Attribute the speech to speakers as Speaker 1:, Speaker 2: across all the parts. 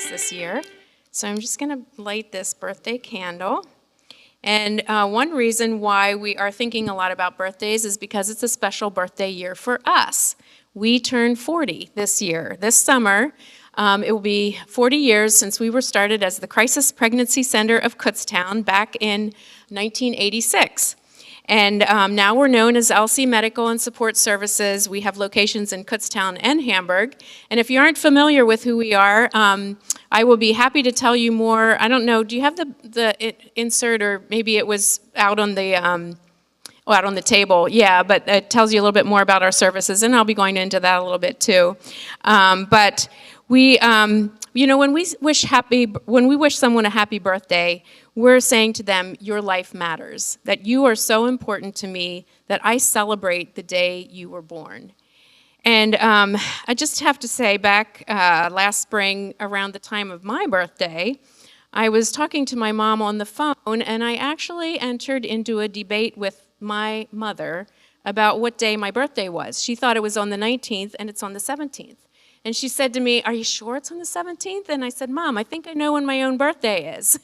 Speaker 1: birthdays this year. So I'm just going to light this birthday candle. And one reason why we are thinking a lot about birthdays is because it's a special birthday year for us. We turn 40 this year. This summer, it will be 40 years since we were started as the Crisis Pregnancy Center of Kutztown back in 1986. And now we're known as LC Medical and Support Services. We have locations in Kutztown and Hamburg. And if you aren't familiar with who we are, I will be happy to tell you more. I don't know, do you have the insert, or maybe it was out on the table? Yeah, but it tells you a little bit more about our services, and I'll be going into that a little bit too. But we, when we wish someone a happy birthday, we're saying to them, your life matters, that you are so important to me that I celebrate the day you were born. And I just have to say, back last spring, around the time of my birthday, I was talking to my mom on the phone, and I actually entered into a debate with my mother about what day my birthday was. She thought it was on the 19th, and it's on the 17th. And she said to me, "Are you sure it's on the 17th?" And I said, "Mom, I think I know when my own birthday is."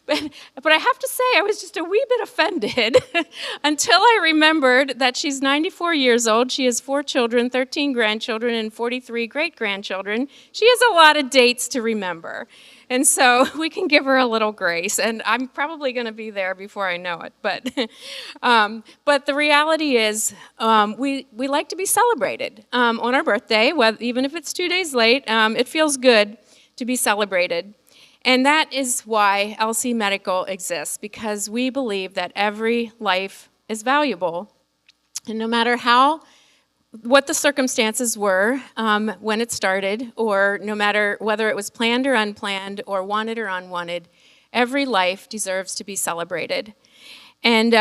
Speaker 1: but I have to say, I was just a wee bit offended until I remembered that she's 94 years old. She has 4 children, 13 grandchildren, and 43 great-grandchildren. She has a lot of dates to remember. And so we can give her a little grace, and I'm probably going to be there before I know it. But the reality is, we like to be celebrated on our birthday, even if it's 2 days late. It feels good to be celebrated. And that is why LC Medical exists, because we believe that every life is valuable. And no matter what the circumstances were when it started, or no matter whether it was planned or unplanned, or wanted or unwanted, every life deserves to be celebrated. And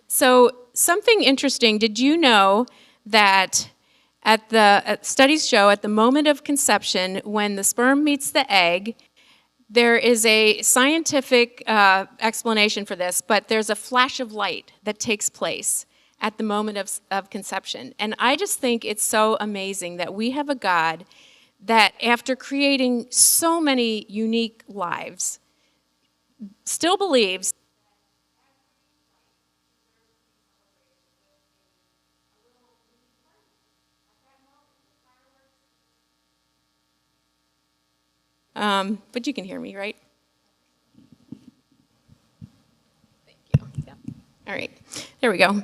Speaker 1: so something interesting, did you know that studies show at the moment of conception, when the sperm meets the egg, there is a scientific explanation for this, but there's a flash of light that takes place at the moment of conception. And I just think it's so amazing that we have a God that, after creating so many unique lives, still believes but you can hear me, right? Thank you. Yep. All right, there we go.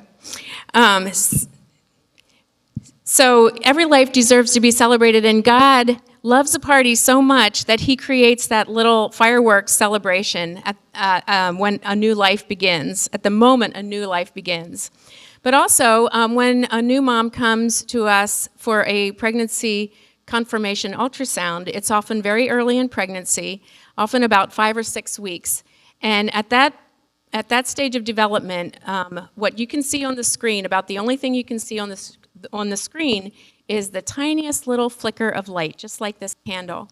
Speaker 1: So every life deserves to be celebrated, and God loves a party so much that he creates that little fireworks celebration when a new life begins, at the moment a new life begins. But also, when a new mom comes to us for a pregnancy confirmation ultrasound, it's often very early in pregnancy, often about 5 or 6 weeks. And at that stage of development, what you can see on the screen, about the only thing you can see on the screen, is the tiniest little flicker of light, just like this candle.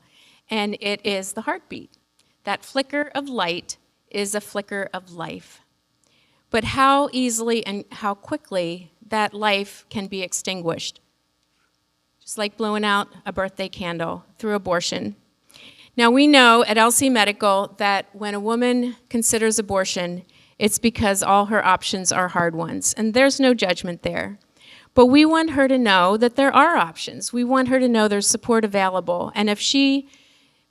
Speaker 1: And it is the heartbeat. That flicker of light is a flicker of life. But how easily and how quickly that life can be extinguished, just like blowing out a birthday candle through abortion. Now, we know at LC Medical that when a woman considers abortion, it's because all her options are hard ones, and there's no judgment there. But we want her to know that there are options. We want her to know there's support available, and if she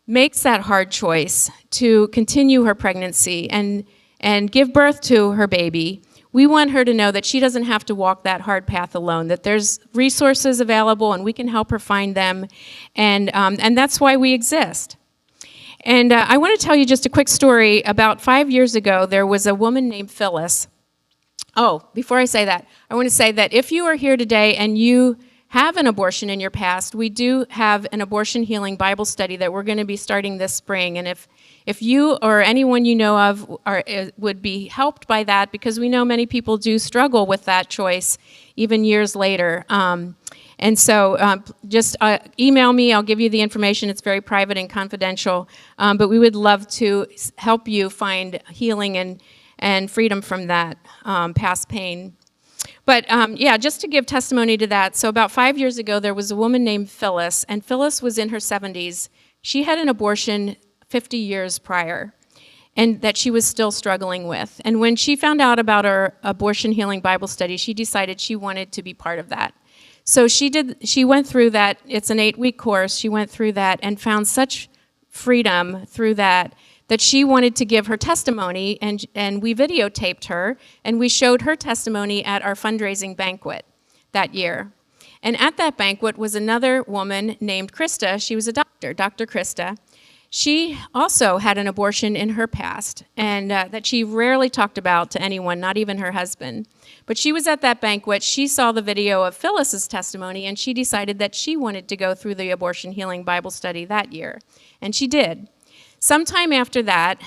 Speaker 1: makes that hard choice to continue her pregnancy and give birth to her baby, we want her to know that she doesn't have to walk that hard path alone, that there's resources available and we can help her find them, and that's why we exist. And I want to tell you just a quick story. About 5 years ago, there was a woman named Phyllis. Oh, before I say that, I want to say that if you are here today and you have an abortion in your past, we do have an abortion healing Bible study that we're going to be starting this spring. And if you or anyone you know of would be helped by that, because we know many people do struggle with that choice even years later. And so just email me. I'll give you the information. It's very private and confidential. But we would love to help you find healing and freedom from that past pain. But yeah, just to give testimony to that, so about 5 years ago, there was a woman named Phyllis, and Phyllis was in her 70s. She had an abortion 50 years prior, and that she was still struggling with. And when she found out about our abortion healing Bible study, she decided she wanted to be part of that. So she went through that. It's an 8-week course. She went through that and found such freedom through that she wanted to give her testimony, and we videotaped her, and we showed her testimony at our fundraising banquet that year. And at that banquet was another woman named Krista. She was a doctor, Dr. Krista. She also had an abortion in her past, and that she rarely talked about to anyone, not even her husband. But she was at that banquet. She saw the video of Phyllis's testimony, and she decided that she wanted to go through the abortion healing Bible study that year, and she did. Sometime after that,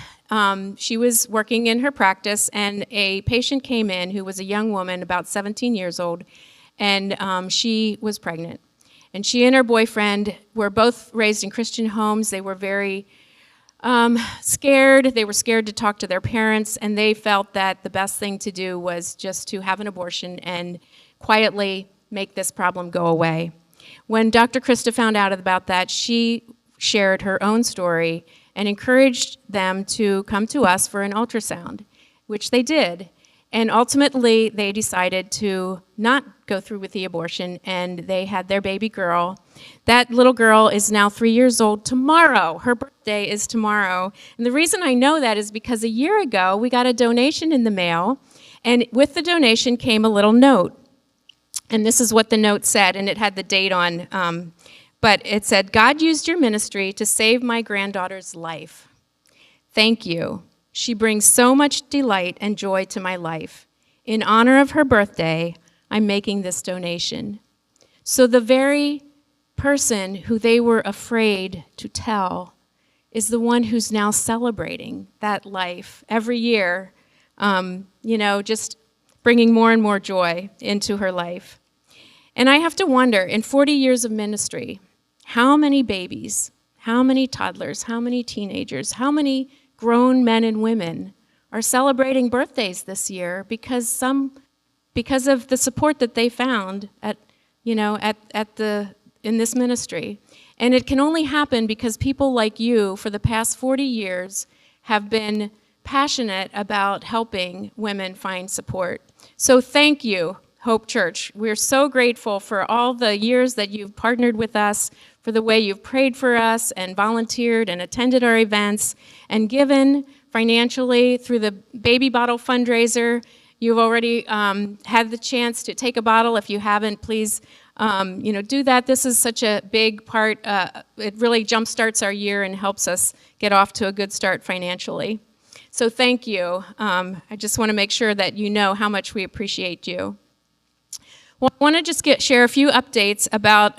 Speaker 1: she was working in her practice, and a patient came in who was a young woman, about 17 years old, and she was pregnant. And she and her boyfriend were both raised in Christian homes. They were very scared. They were scared to talk to their parents, and they felt that the best thing to do was just to have an abortion and quietly make this problem go away. When Dr. Krista found out about that, she shared her own story and encouraged them to come to us for an ultrasound, which they did. And ultimately, they decided to not go through with the abortion, and they had their baby girl. That little girl is now 3 years old tomorrow. Her birthday is tomorrow. And the reason I know that is because a year ago, we got a donation in the mail, and with the donation came a little note. And this is what the note said, and it had the date on, but it said, "God used your ministry to save my granddaughter's life. Thank you. She brings so much delight and joy to my life. In honor of her birthday, I'm making this donation." So the very person who they were afraid to tell is the one who's now celebrating that life every year, just bringing more and more joy into her life. And I have to wonder, in 40 years of ministry, how many babies, how many toddlers, how many teenagers, how many grown men and women are celebrating birthdays this year because of the support that they found in this ministry. And it can only happen because people like you for the past 40 years have been passionate about helping women find support. So thank you, Hope Church. We're so grateful for all the years that you've partnered with us, for the way you've prayed for us and volunteered and attended our events and given financially through the baby bottle fundraiser. You've already had the chance to take a bottle. If you haven't, please do that. This is such a big part. It really jumpstarts our year and helps us get off to a good start financially. So thank you. I just want to make sure that you know how much we appreciate you. Well, I want to just share a few updates about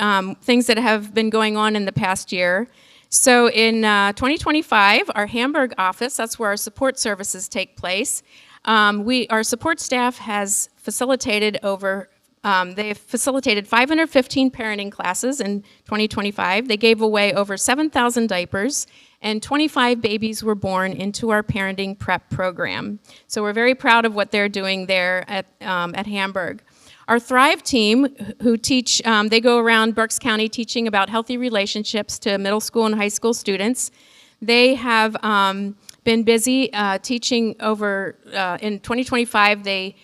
Speaker 1: things that have been going on in the past year. So in 2025, our Hamburg office, that's where our support services take place, our support staff has facilitated they have facilitated 515 parenting classes in 2025. They gave away over 7,000 diapers, and 25 babies were born into our parenting prep program. So we're very proud of what they're doing there at Hamburg. Our Thrive team, who teach, they go around Berks County teaching about healthy relationships to middle school and high school students. They have been busy teaching over, in 2025, they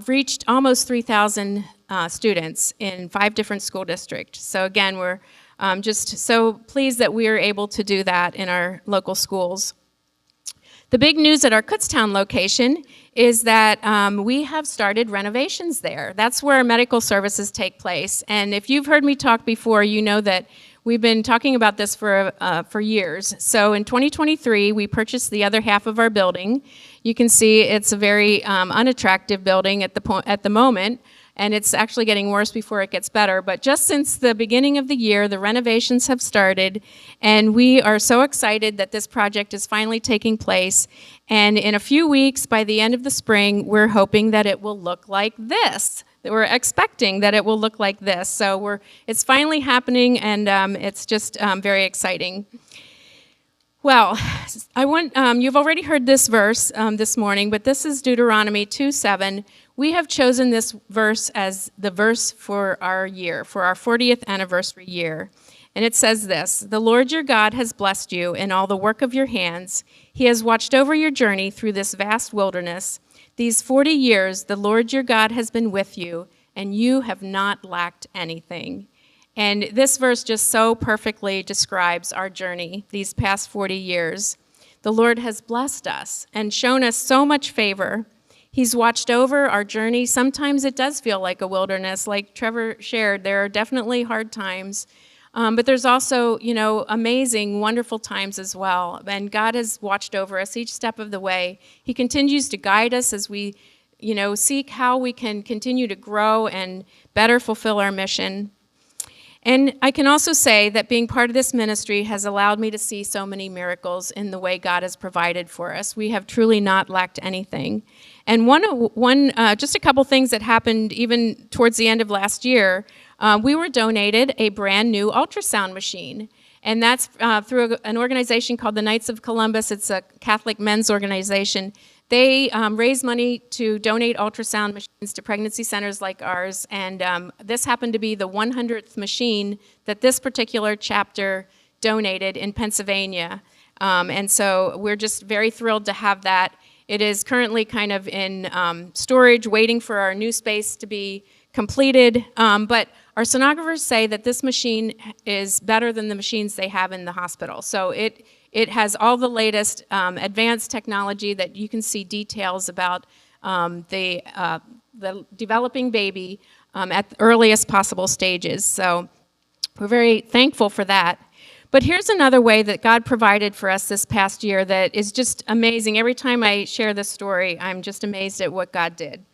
Speaker 1: reached almost 3,000 students in 5 different school districts. So again, we're just so pleased that we are able to do that in our local schools. The big news at our Kutztown location is that we have started renovations there. That's where our medical services take place. And if you've heard me talk before, you know that we've been talking about this for years. So in 2023, we purchased the other half of our building. You can see it's a very unattractive building at the moment, and it's actually getting worse before it gets better. But just since the beginning of the year, the renovations have started, and we are so excited that this project is finally taking place. And in a few weeks, by the end of the spring, we're hoping that it will look like this. We're expecting that it will look like this. So it's finally happening, and it's just very exciting. Well, you've already heard this verse this morning, but this is Deuteronomy 2:7. We have chosen this verse as the verse for our year, for our 40th anniversary year. And it says this: "The Lord your God has blessed you in all the work of your hands. He has watched over your journey through this vast wilderness. These 40 years the Lord your God has been with you, and you have not lacked anything." And this verse just so perfectly describes our journey these past 40 years. The Lord has blessed us and shown us so much favor. He's watched over our journey. Sometimes it does feel like a wilderness. Like Trevor shared, there are definitely hard times. But there's also, amazing, wonderful times as well. And God has watched over us each step of the way. He continues to guide us as we, seek how we can continue to grow and better fulfill our mission. And I can also say that being part of this ministry has allowed me to see so many miracles in the way God has provided for us. We have truly not lacked anything. And just a couple things that happened even towards the end of last year, we were donated a brand new ultrasound machine. And that's through an organization called the Knights of Columbus. It's a Catholic men's organization. They raise money to donate ultrasound machines to pregnancy centers like ours, and this happened to be the 100th machine that this particular chapter donated in Pennsylvania. And so we're just very thrilled to have that. It is currently kind of in storage, waiting for our new space to be completed, but our sonographers say that this machine is better than the machines they have in the hospital. So it has all the latest advanced technology that you can see details about the developing baby at the earliest possible stages. So we're very thankful for that. But here's another way that God provided for us this past year that is just amazing. Every time I share this story, I'm just amazed at what God did.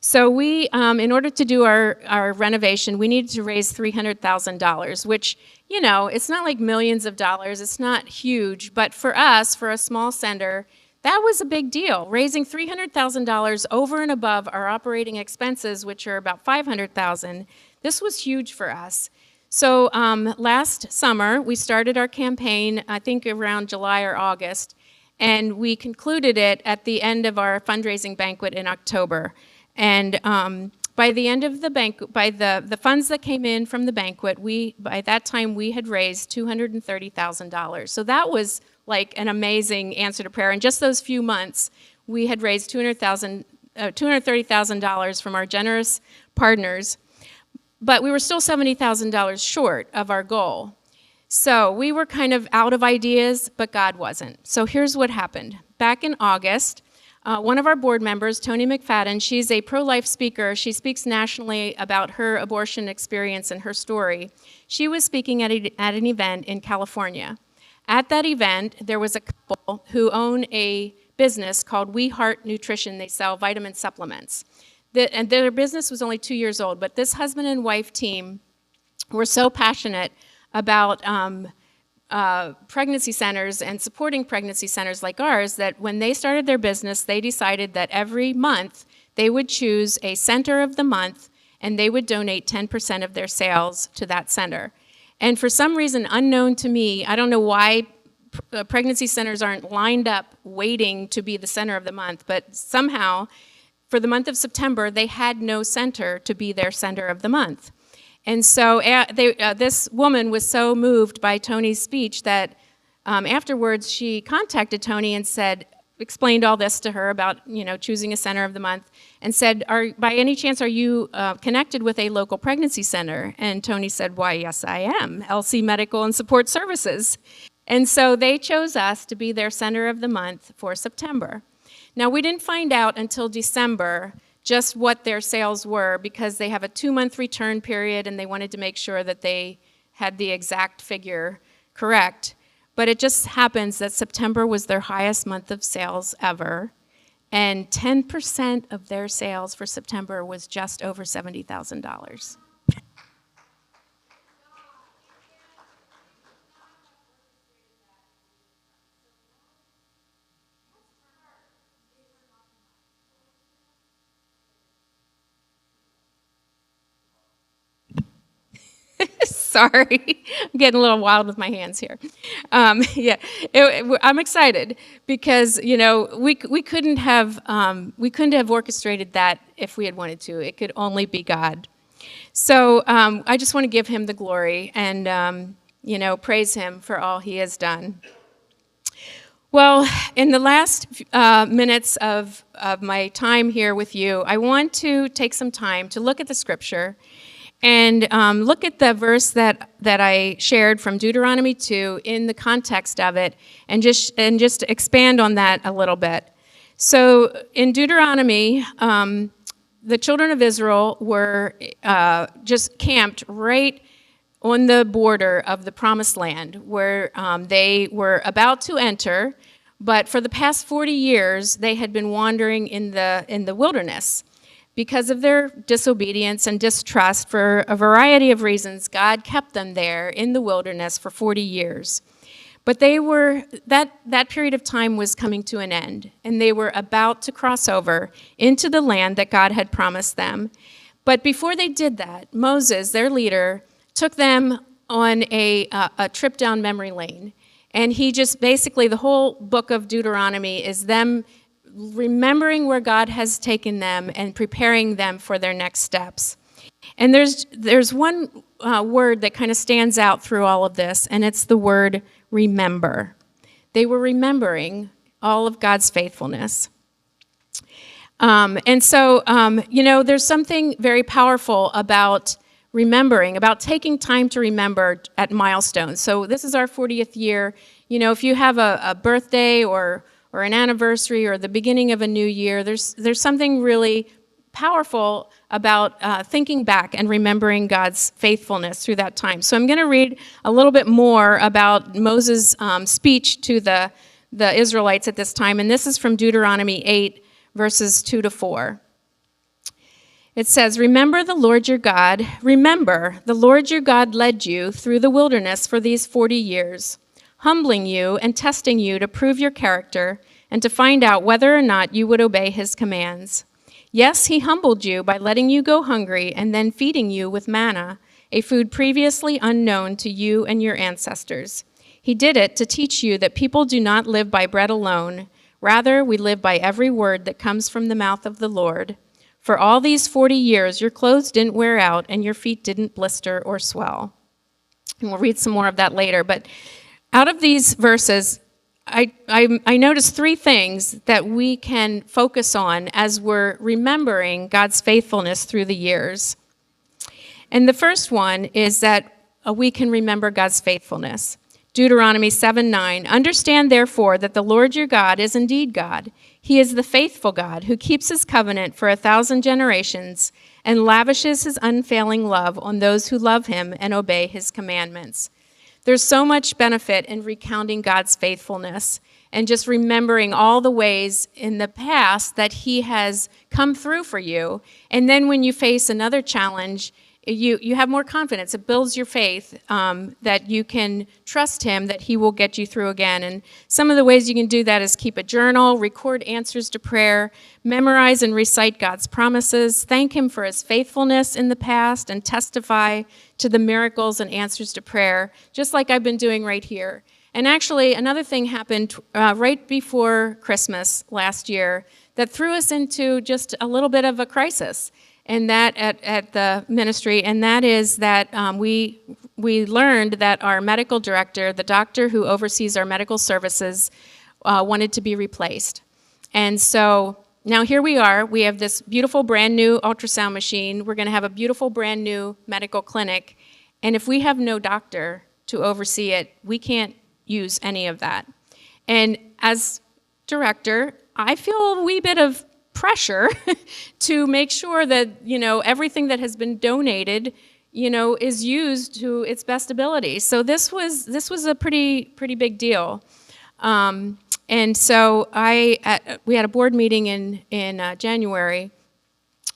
Speaker 1: So we, in order to do our renovation, we needed to raise $300,000, which, it's not like millions of dollars. It's not huge. But for us, for a small center, that was a big deal. Raising $300,000 over and above our operating expenses, which are about $500,000, this was huge for us. So last summer, we started our campaign, I think around July or August, and we concluded it at the end of our fundraising banquet in October. And by the end of the banquet, by the funds that came in from the banquet, by that time we had raised $230,000. So that was like an amazing answer to prayer. In just those few months, we had raised $230,000 from our generous partners, but we were still $70,000 short of our goal. So we were kind of out of ideas, but God wasn't. So here's what happened. Back in August, one of our board members, Toni McFadden, she's a pro-life speaker. She speaks nationally about her abortion experience and her story. She was speaking at an event in California. At that event, there was a couple who own a business called We Heart Nutrition. They sell vitamin supplements. And their business was only 2 years old, but this husband and wife team were so passionate about pregnancy centers and supporting pregnancy centers like ours that when they started their business, they decided that every month they would choose a center of the month and they would donate 10% of their sales to that center. And for some reason unknown to me, I don't know why pregnancy centers aren't lined up waiting to be the center of the month, but somehow for the month of September, they had no center to be their center of the month. And so this woman was so moved by Toni's speech that afterwards she contacted Toni and explained all this to her about choosing a center of the month, and said, by any chance, are you connected with a local pregnancy center? And Toni said, why, yes, I am, LC Medical and Support Services. And so they chose us to be their center of the month for September. Now, we didn't find out until December just what their sales were because they have a 2-month return period and they wanted to make sure that they had the exact figure correct. But it just happens that September was their highest month of sales ever, and 10% of their sales for September was just over $70,000. Sorry, I'm getting a little wild with my hands here. I'm excited because we couldn't have orchestrated that if we had wanted to. It could only be God. So I just want to give Him the glory, and praise him for all he has done. Well, in the last minutes of my time here with you, I want to take some time to look at the scripture and look at the verse that I shared from Deuteronomy 2 in the context of it, and just expand on that a little bit. So in Deuteronomy, the children of Israel were just camped right on the border of the Promised Land, where they were about to enter, but for the past 40 years, they had been wandering in the wilderness. Because of their disobedience and distrust, for a variety of reasons, God kept them there in the wilderness for 40 years. But that period of time was coming to an end, and they were about to cross over into the land that God had promised them. But before they did that, Moses, their leader, took them on a trip down memory lane. And he just basically, the whole book of Deuteronomy is them remembering where God has taken them and preparing them for their next steps. And there's one word that kind of stands out through all of this, and it's the word remember. They were remembering all of God's faithfulness. And so, there's something very powerful about remembering, about taking time to remember at milestones. So this is our 40th year. If you have a birthday or an anniversary or the beginning of a new year, there's something really powerful about thinking back and remembering God's faithfulness through that time. So I'm going to read a little bit more about Moses' speech to the Israelites at this time, and this is from Deuteronomy 8, verses 2 to 4. It says, Remember the Lord your God led you through the wilderness for these 40 years, humbling you and testing you to prove your character and to find out whether or not you would obey his commands. Yes, he humbled you by letting you go hungry and then feeding you with manna, a food previously unknown to you and your ancestors. He did it to teach you that people do not live by bread alone. Rather, we live by every word that comes from the mouth of the Lord. For all these 40 years, your clothes didn't wear out and your feet didn't blister or swell. And we'll read some more of that later. But out of these verses, I noticed three things that we can focus on as we're remembering God's faithfulness through the years. And the first one is that we can remember God's faithfulness. Deuteronomy 7:9, Understand therefore that the Lord your God is indeed God. He is the faithful God who keeps his covenant for 1,000 generations and lavishes his unfailing love on those who love him and obey his commandments. There's so much benefit in recounting God's faithfulness and just remembering all the ways in the past that he has come through for you. And then when you face another challenge, you have more confidence. It builds your faith that you can trust him, that he will get you through again. And some of the ways you can do that is keep a journal, record answers to prayer, memorize and recite God's promises, thank him for his faithfulness in the past, and testify to the miracles and answers to prayer, just like I've been doing right here. And actually, another thing happened right before Christmas last year that threw us into just a little bit of a crisis. And that at the ministry, and that is that we learned that our medical director, the doctor who oversees our medical services, wanted to be replaced. And so now here we are. We have this beautiful brand new ultrasound machine. We're going to have a beautiful brand new medical clinic. And if we have no doctor to oversee it, we can't use any of that. And as director, I feel a wee bit of pressure to make sure that, everything that has been donated, is used to its best ability. So this was a pretty big deal. And so we had a board meeting in January,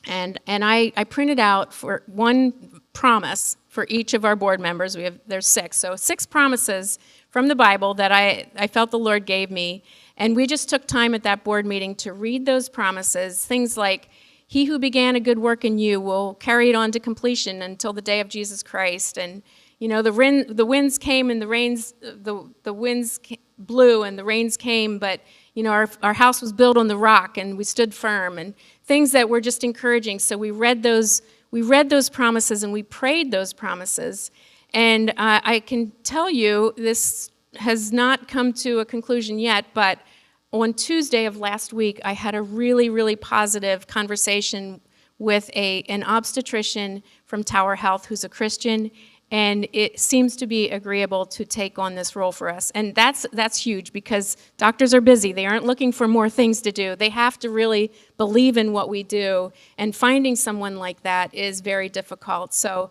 Speaker 1: and I printed out for one promise for each of our board members. There's 6. So 6 promises from the Bible that I felt the Lord gave me. And we just took time at that board meeting to read those promises, things like, he who began a good work in you will carry it on to completion until the day of Jesus Christ. And, the winds came and the winds blew and the rains came, but, our house was built on the rock and we stood firm, and things that were just encouraging. So we read those promises and we prayed those promises. And I can tell you, this has not come to a conclusion yet, but on Tuesday of last week, I had a really, really positive conversation with an obstetrician from Tower Health who's a Christian, and it seems to be agreeable to take on this role for us. And that's huge, because doctors are busy. They aren't looking for more things to do. They have to really believe in what we do, and finding someone like that is very difficult. So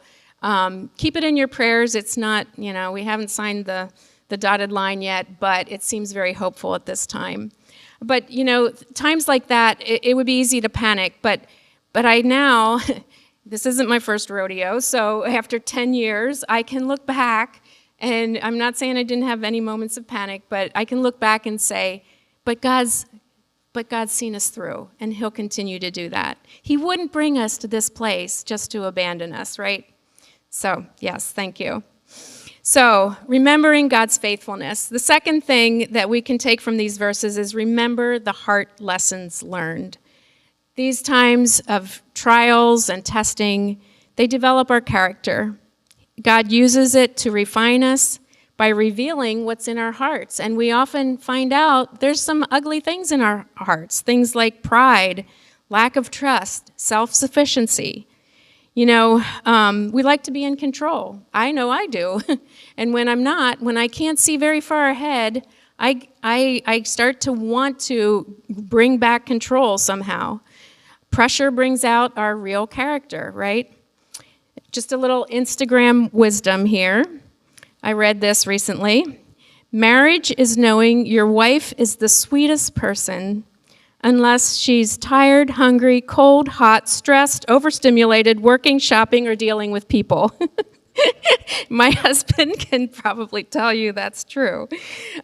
Speaker 1: keep it in your prayers. It's not, we haven't signed the dotted line yet, but it seems very hopeful at this time. But, times like that, it would be easy to panic, but I now, this isn't my first rodeo, so after 10 years, I can look back, and I'm not saying I didn't have any moments of panic, but I can look back and say, but God's seen us through, and he'll continue to do that. He wouldn't bring us to this place just to abandon us, right? So, yes, thank you. So, remembering God's faithfulness. The second thing that we can take from these verses is remember the heart lessons learned. These times of trials and testing, they develop our character. God uses it to refine us by revealing what's in our hearts. And we often find out there's some ugly things in our hearts, things like pride, lack of trust, self-sufficiency. We like to be in control. I know I do. And when I'm not, when I can't see very far ahead, I start to want to bring back control somehow. Pressure brings out our real character, right? Just a little Instagram wisdom here. I read this recently. Marriage is knowing your wife is the sweetest person unless she's tired, hungry, cold, hot, stressed, overstimulated, working, shopping, or dealing with people. My husband can probably tell you that's true.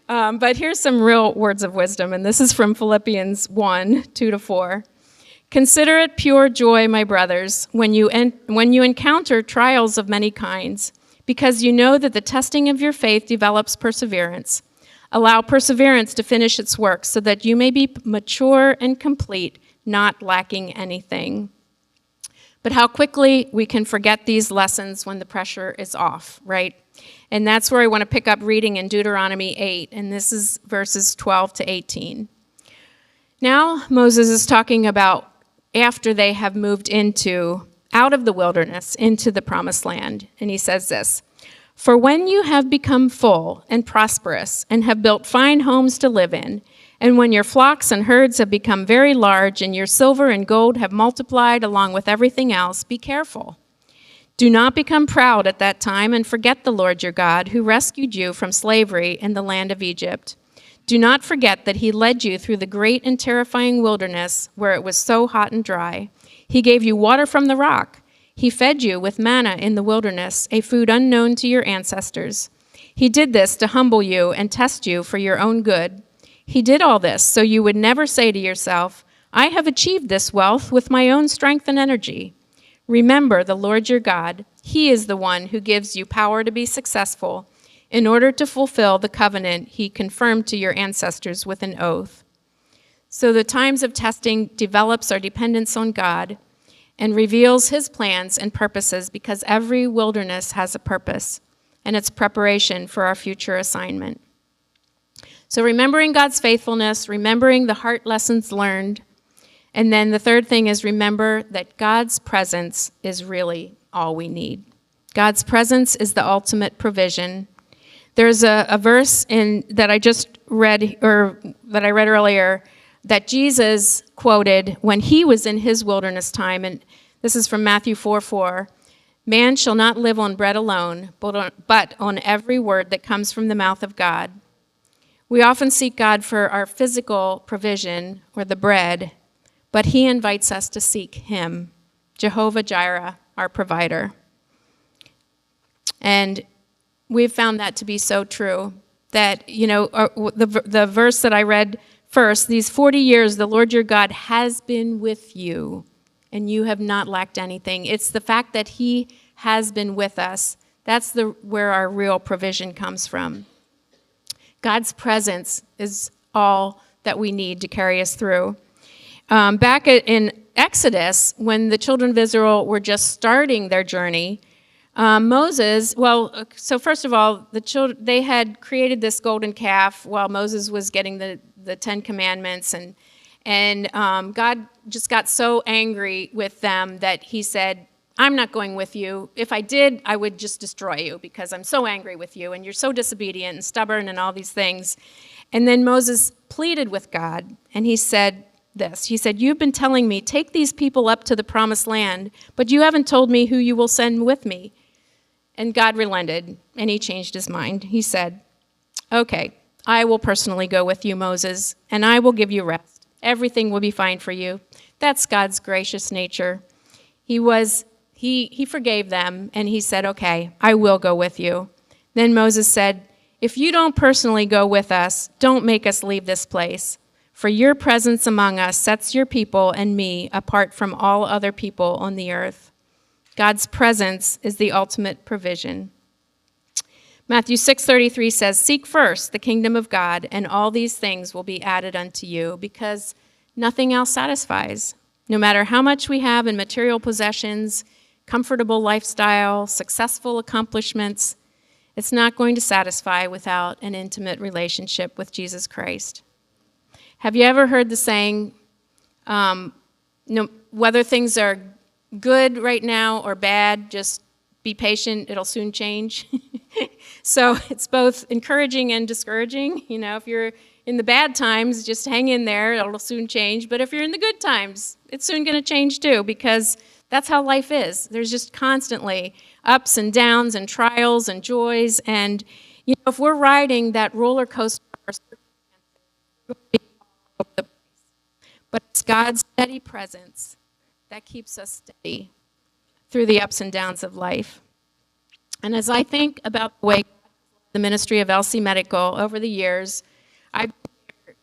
Speaker 1: But here's some real words of wisdom, and this is from Philippians 1, 2-4. Consider it pure joy, my brothers, when you encounter trials of many kinds, because you know that the testing of your faith develops perseverance. Allow perseverance to finish its work so that you may be mature and complete, not lacking anything. But how quickly we can forget these lessons when the pressure is off, right? And that's where I want to pick up reading in Deuteronomy 8, and this is verses 12-18. Now Moses is talking about after they have moved out of the wilderness into the promised land, and he says this, "For when you have become full and prosperous and have built fine homes to live in, and when your flocks and herds have become very large and your silver and gold have multiplied along with everything else, be careful. Do not become proud at that time and forget the Lord your God, who rescued you from slavery in the land of Egypt. Do not forget that he led you through the great and terrifying wilderness where it was so hot and dry. He gave you water from the rock. He fed you with manna in the wilderness, a food unknown to your ancestors. He did this to humble you and test you for your own good. He did all this so you would never say to yourself, 'I have achieved this wealth with my own strength and energy.' Remember the Lord your God. He is the one who gives you power to be successful in order to fulfill the covenant he confirmed to your ancestors with an oath." So the times of testing develops our dependence on God and reveals his plans and purposes, because every wilderness has a purpose, and it's preparation for our future assignment. So remembering God's faithfulness, remembering the heart lessons learned, and then the third thing is remember that God's presence is really all we need. God's presence is the ultimate provision. There's a verse that I just read, or that I read earlier, that Jesus quoted when he was in his wilderness time, and this is from Matthew 4:4. "Man shall not live on bread alone, but on every word that comes from the mouth of God." We often seek God for our physical provision, or the bread, but he invites us to seek him, Jehovah Jireh, our provider. And we've found that to be so true, that, the verse that I read first, these 40 years the Lord your God has been with you, and you have not lacked anything. It's the fact that he has been with us. That's where our real provision comes from. God's presence is all that we need to carry us through. Back in Exodus, when the children of Israel were just starting their journey, Moses, so first of all, the children, they had created this golden calf while Moses was getting the Ten Commandments, and God just got so angry with them that he said, I'm not going with you. If I did, I would just destroy you because I'm so angry with you, and you're so disobedient and stubborn and all these things. And then Moses pleaded with God, and he said this. He said, you've been telling me, take these people up to the promised land, but you haven't told me who you will send with me. And God relented, and he changed his mind. He said, okay, I will personally go with you, Moses, and I will give you rest. Everything will be fine for you. That's God's gracious nature. He forgave them, and he said, okay, I will go with you. Then Moses said, if you don't personally go with us, don't make us leave this place. For your presence among us sets your people and me apart from all other people on the earth. God's presence is the ultimate provision. Matthew 6:33 says, seek first the kingdom of God, and all these things will be added unto you, because nothing else satisfies. No matter how much we have in material possessions, comfortable lifestyle, successful accomplishments, it's not going to satisfy without an intimate relationship with Jesus Christ. Have you ever heard the saying, whether things are good right now or bad, just be patient, it'll soon change? So it's both encouraging and discouraging. If you're in the bad times, just hang in there, it'll soon change. But if you're in the good times, it's soon going to change too, because that's how life is. There's just constantly ups and downs and trials and joys. And if we're riding that roller coaster, but it's God's steady presence that keeps us steady through the ups and downs of life. And as I think about the way the ministry of LC Medical over the years, I've been here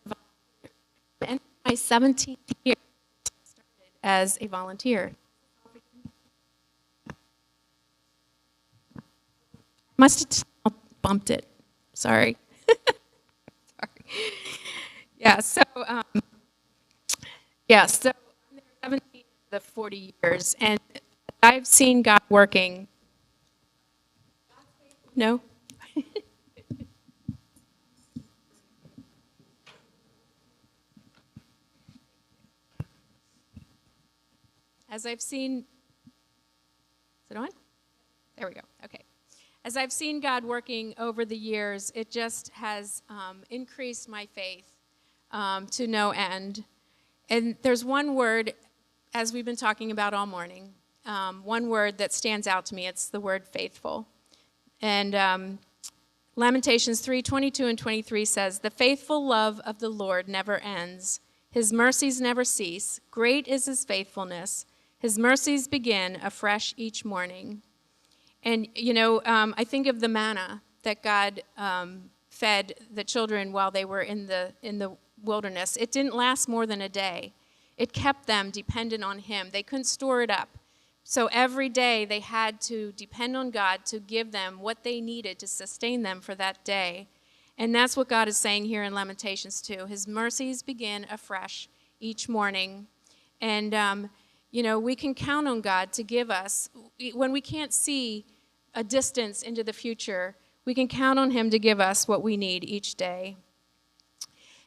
Speaker 1: for my 17th year as a volunteer. Must have bumped it. Sorry. Yeah, so I'm there 17 of the 40 years, and I've seen God working. No? As I've seen, is it on? There we go, okay. As I've seen God working over the years, it just has increased my faith to no end. And there's one word, as we've been talking about all morning, one word that stands out to me. It's the word faithful. And Lamentations 3:22 and 23 says, the faithful love of the Lord never ends. His mercies never cease. Great is his faithfulness. His mercies begin afresh each morning. And, I think of the manna that God fed the children while they were in the wilderness. It didn't last more than a day. It kept them dependent on him. They couldn't store it up. So every day they had to depend on God to give them what they needed to sustain them for that day. And that's what God is saying here in Lamentations 2. His mercies begin afresh each morning. And, we can count on God to give us, when we can't see a distance into the future, we can count on him to give us what we need each day.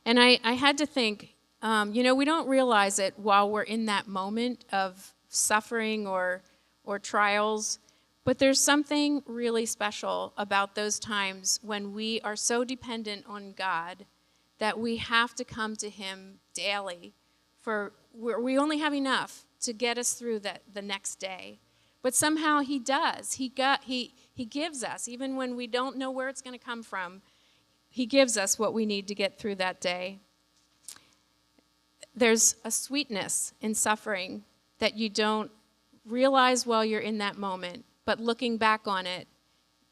Speaker 1: And I had to think, we don't realize it while we're in that moment of suffering or trials, but there's something really special about those times when we are so dependent on God that we have to come to him daily. We only have enough to get us through the next day. But somehow he does. He gives us, even when we don't know where it's going to come from, he gives us what we need to get through that day. There's a sweetness in suffering that you don't realize while you're in that moment, but looking back on it,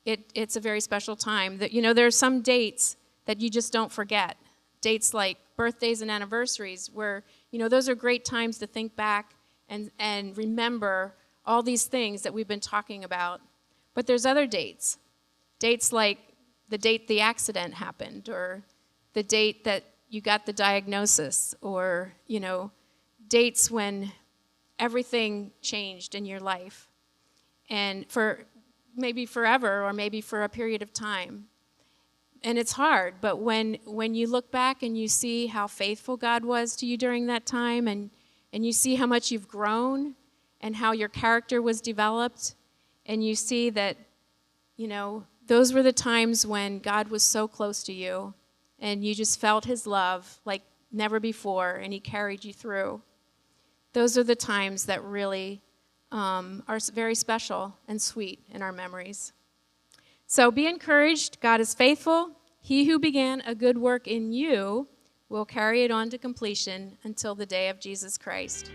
Speaker 1: it's a very special time. That there are some dates that you just don't forget. Dates like birthdays and anniversaries where, those are great times to think back and remember all these things that we've been talking about. But there's other dates like the date the accident happened, or the date that you got the diagnosis, or, dates when everything changed in your life, and for maybe forever or maybe for a period of time. And it's hard, but when you look back and you see how faithful God was to you during that time, and you see how much you've grown and how your character was developed, and you see that, those were the times when God was so close to you and you just felt his love like never before, and he carried you through. Those are the times that really are very special and sweet in our memories. So be encouraged. God is faithful. He who began a good work in you will carry it on to completion until the day of Jesus Christ.